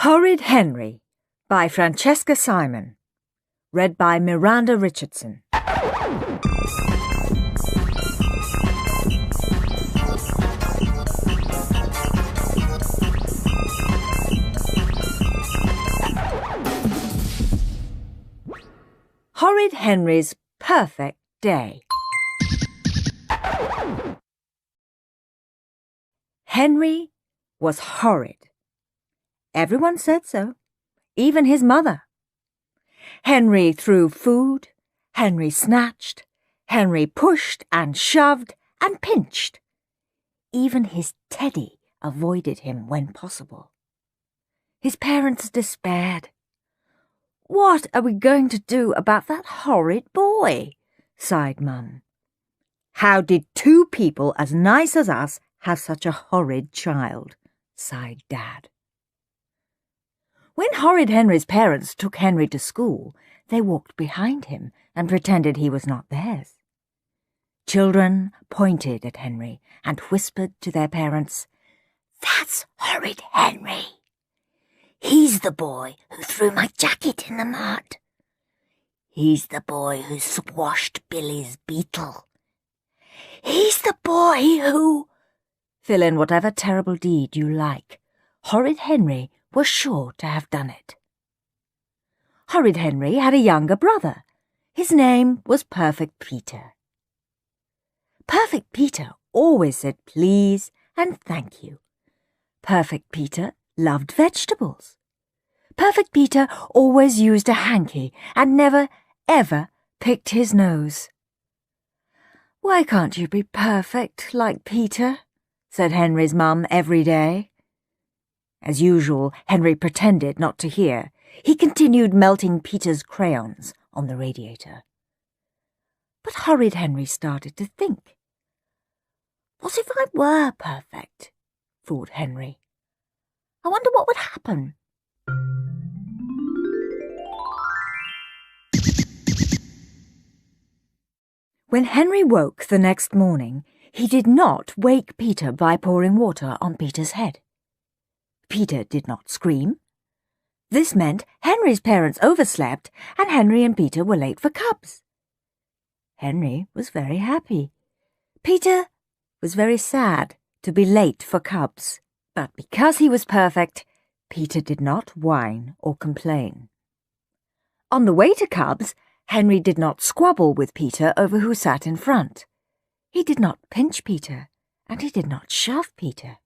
Horrid Henry by Francesca Simon. Read by Miranda Richardson. Horrid Henry's perfect day. Henry was horrid. Everyone said so, even his mother. Henry threw food, Henry snatched, Henry pushed and shoved and pinched. Even his Teddy avoided him when possible. His parents despaired. "What are we going to do about that horrid boy?" sighed Mum. "How did two people as nice as us have such a horrid child?" sighed Dad. When Horrid Henry's parents took Henry to school, they walked behind him and pretended he was not theirs. Children pointed at Henry and whispered to their parents, "That's Horrid Henry. He's the boy who threw my jacket in the mud. He's the boy who squashed Billy's beetle. He's the boy who—" Fill in whatever terrible deed you like. Horrid Henry was sure to have done it. Horrid Henry had a younger brother. His name was Perfect Peter. Perfect Peter always said please and thank you. Perfect Peter loved vegetables. Perfect Peter always used a hanky and never, ever picked his nose. "Why can't you be perfect like Peter?" said Henry's mum every day. As usual, Henry pretended not to hear. He continued melting Peter's crayons on the radiator. But Horrid Henry started to think. "What if I were perfect?" thought Henry. "I wonder what would happen." When Henry woke the next morning, he did not wake Peter by pouring water on Peter's head. Peter did not scream. This meant Henry's parents overslept and Henry and Peter were late for Cubs. Henry was very happy. Peter was very sad to be late for Cubs. But because he was perfect, Peter did not whine or complain. On the way to Cubs, Henry did not squabble with Peter over who sat in front. He did not pinch Peter, and he did not shove Peter.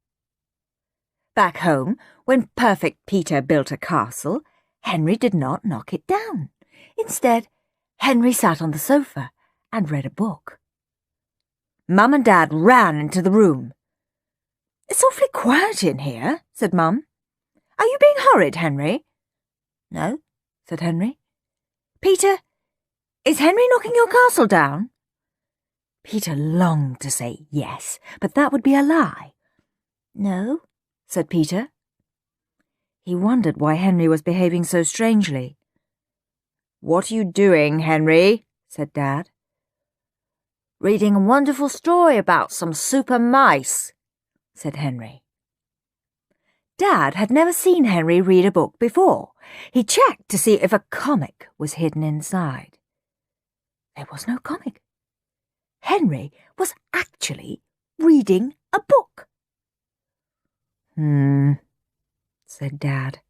Back home, when Perfect Peter built a castle, Henry did not knock it down. Instead, Henry sat on the sofa and read a book. Mum and Dad ran into the room. "It's awfully quiet in here," said Mum. "Are you being horrid, Henry?" "No," said Henry. "Peter, is Henry knocking your castle down?" Peter longed to say yes, but that would be a lie. "No," said Peter. He wondered why Henry was behaving so strangely. "What are you doing, Henry?" said Dad. "Reading a wonderful story about some super mice," said Henry. Dad had never seen Henry read a book before. He checked to see if a comic was hidden inside. There was no comic. Henry was actually reading a book. Said Dad.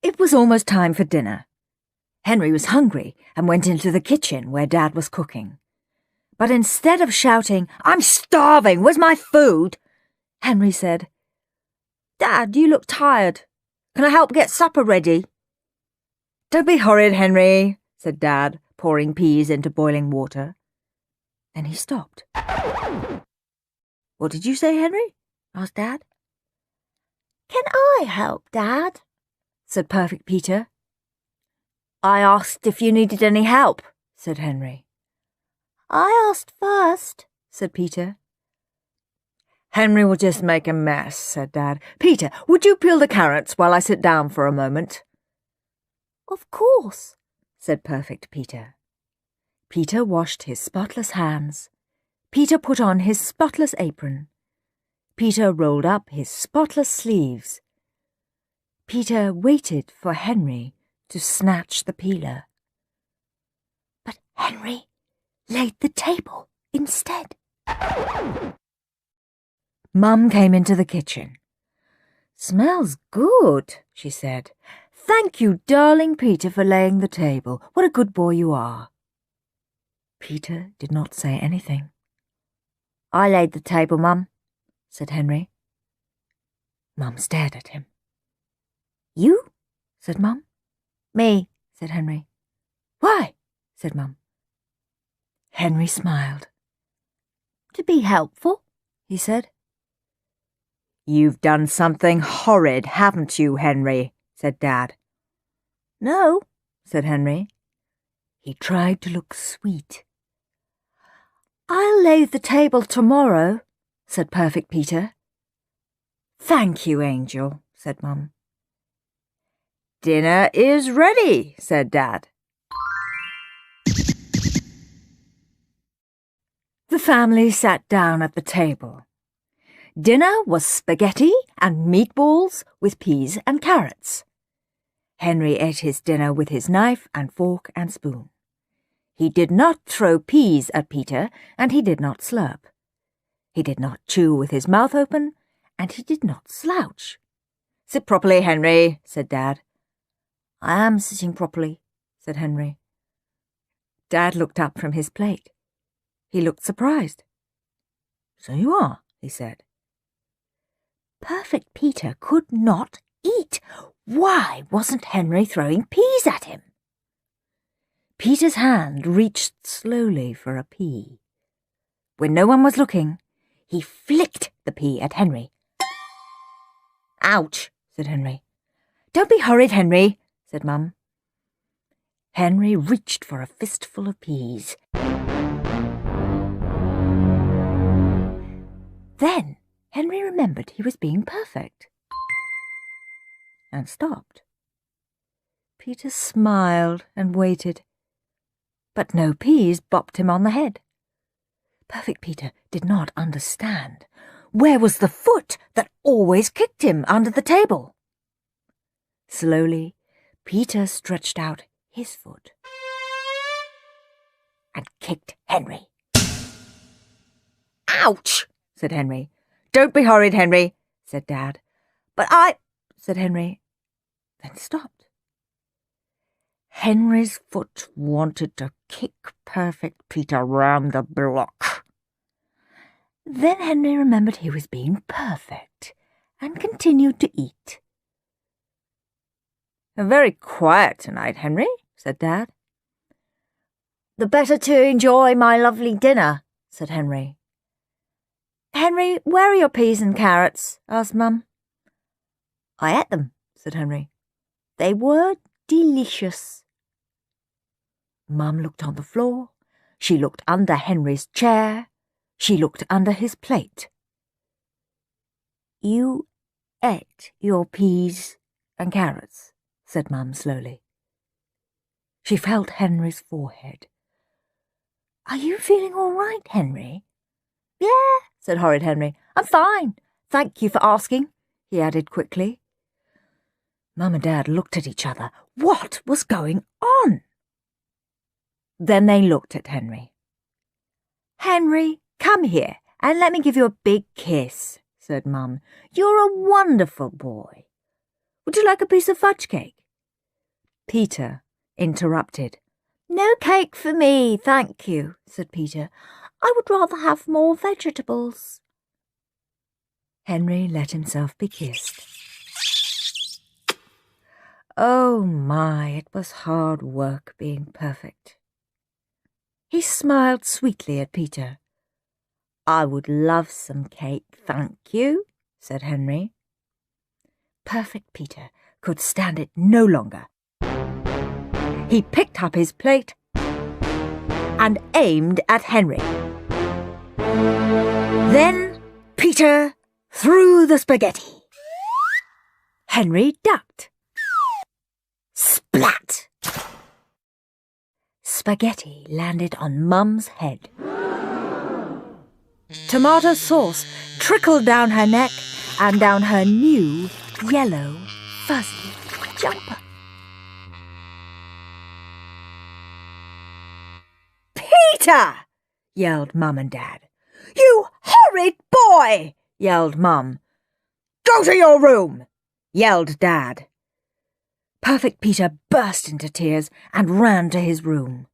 It was almost time for dinner. Henry was hungry and went into the kitchen where Dad was cooking. But instead of shouting, "I'm starving, where's my food?" Henry said, "Dad, you look tired. Can I help get supper ready?" "Don't be horrid, Henry," said Dad, pouring peas into boiling water. Then he stopped. "What did you say, Henry?" asked Dad. "Can I help, Dad?" said Perfect Peter. I asked if you needed any help, said Henry. I asked first, said Peter. Henry will just make a mess, said Dad. Peter, would you peel the carrots while I sit down for a moment? Of course, said Perfect Peter. Peter washed his spotless hands. Peter put on his spotless apron. Peter rolled up his spotless sleeves. Peter waited for Henry to snatch the peeler. But Henry laid the table instead. Mum came into the kitchen. Smells good, she said. Thank you, darling Peter, for laying the table. What a good boy you are. Peter did not say anything. I laid the table, Mum, said Henry. Mum stared at him. You? Said Mum. Me, said Henry. Why? Said Mum. Henry smiled. To be helpful, he said. You've done something horrid, haven't you, Henry? Said Dad. No, said Henry. He tried to look sweet. I'll lay the table tomorrow, said Perfect Peter. Thank you, Angel, said Mum. Dinner is ready, said Dad. The family sat down at the table. Dinner was spaghetti and meatballs with peas and carrots. Henry ate his dinner with his knife and fork and spoon. He did not throw peas at Peter, and he did not slurp. He did not chew with his mouth open, and he did not slouch. Sit properly, Henry, said Dad. I am sitting properly, said Henry. Dad looked up from his plate. He looked surprised. So you are, he said. Perfect Peter could not eat. Why wasn't Henry throwing peas at him? Peter's hand reached slowly for a pea. When no one was looking, he flicked the pea at Henry. Ouch, said Henry. Don't be horrid, Henry, said Mum. Henry reached for a fistful of peas. Then Henry remembered he was being perfect and stopped. Peter smiled and waited, but no peas bopped him on the head. Perfect Peter did not understand. Where was the foot that always kicked him under the table? Slowly, Peter stretched out his foot and kicked Henry. Ouch, said Henry. Don't be horrid, Henry, said Dad. But said Henry, then stopped. Henry's foot wanted to kick Perfect Peter round the block. Then Henry remembered he was being perfect and continued to eat. You're very quiet tonight, Henry, said Dad. The better to enjoy my lovely dinner, said Henry. Henry, where are your peas and carrots? Asked Mum. I ate them, said Henry. They were delicious. Mum looked on the floor. She looked under Henry's chair. She looked under his plate. You ate your peas and carrots, said Mum slowly. She felt Henry's forehead. Are you feeling all right, Henry? Yeah, said Horrid Henry. I'm fine. Thank you for asking, he added quickly. Mum and Dad looked at each other. What was going on? Then they looked at Henry. Henry, come here and let me give you a big kiss, said Mum. You're a wonderful boy. Would you like a piece of fudge cake? Peter interrupted. No cake for me, thank you, said Peter. I would rather have more vegetables. Henry let himself be kissed. Oh my, it was hard work being perfect. He smiled sweetly at Peter. I would love some cake, thank you, said Henry. Perfect Peter could stand it no longer. He picked up his plate and aimed at Henry. Then Peter threw the spaghetti. Henry ducked. Splat! Spaghetti landed on Mum's head. Tomato sauce trickled down her neck and down her new yellow fuzzy jumper. "Peter!" yelled Mum and Dad. "You horrid boy!" yelled Mum. "Go to your room!" yelled Dad. Perfect Peter burst into tears and ran to his room.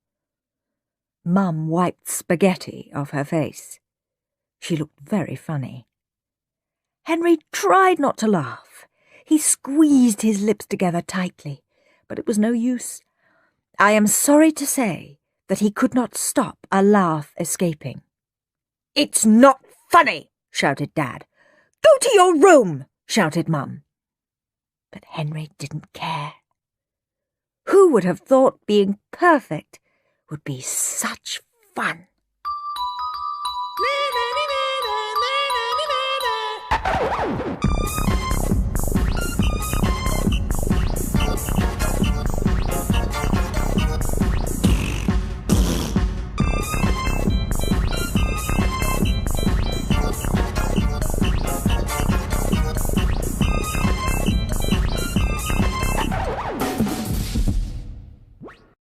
Mum wiped spaghetti off her face. She looked very funny. Henry tried not to laugh. He squeezed his lips together tightly, but it was no use. I am sorry to say that he could not stop a laugh escaping. "It's not funny!" shouted Dad. "Go to your room!" shouted Mum. But Henry didn't care. Who would have thought being perfect would be such fun?